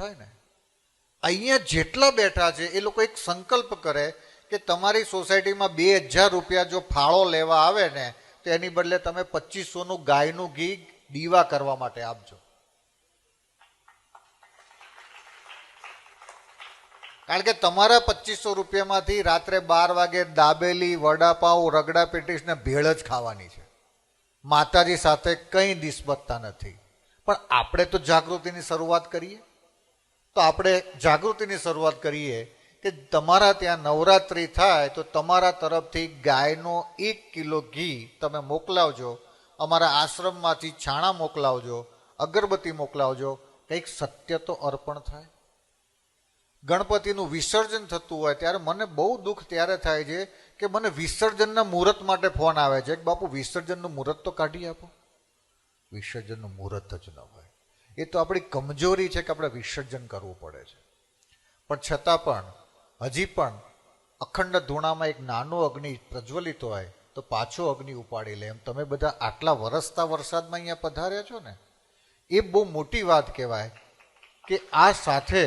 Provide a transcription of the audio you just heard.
થાય ને. અહીંયા જેટલા બેઠા છે એ લોકો એક સંકલ્પ કરે કે તમારી સોસાયટીમાં 2000 રૂપિયા જો ફાળો લેવા આવે ને તો એની બદલે તમે 2500નું ગાયનું ઘી દીવા કરવા માટે આપજો. કારણ કે તમારા 2500 રૂપિયામાંથી રાત્રે 12 વાગે દાબેલી, વડાપાઉં, રગડા પેટીસ ને ભેળ જ ખાવાની છે. માતાજી સાથે કંઈ નિસ્બતતા નથી. પણ આપણે તો જાગૃતિની શરૂઆત કરીએ. તો આપણે જાગૃતિની શરૂઆત કરીએ કે તમારા ત્યાં નવરાત્રિ થાય તો તમારા તરફથી ગાયનો 1 કિલો ઘી તમે મોકલાવજો. અમારા આશ્રમમાંથી છાણા મોકલાવજો, અગરબત્તી મોકલાવજો. કંઈક સત્ય તો અર્પણ થાય. ગણપતિનું વિસર્જન થતું હોય ત્યારે મને બહુ દુઃખ ત્યારે થાય છે કે મને વિસર્જનના મુહૂર્ત માટે ફોન આવે છે કે બાપુ વિસર્જનનું મુહૂર્ત તો કાઢી આપો. વિસર્જનનું મુહૂર્ત જ ન હોય. એ તો આપણી કમજોરી છે કે આપણે વિસર્જન કરવું પડે છે. પણ છતાં પણ હજી પણ અખંડ ધૂણામાં એક નાનો અગ્નિ પ્રજ્વલિત હોય તો પાછો અગ્નિ ઉપાડી લે. એમ તમે બધા આટલા વરસતા વરસાદમાં અહીંયા પધાર્યા છો ને, એ બહુ મોટી વાત કહેવાય કે આ સાથે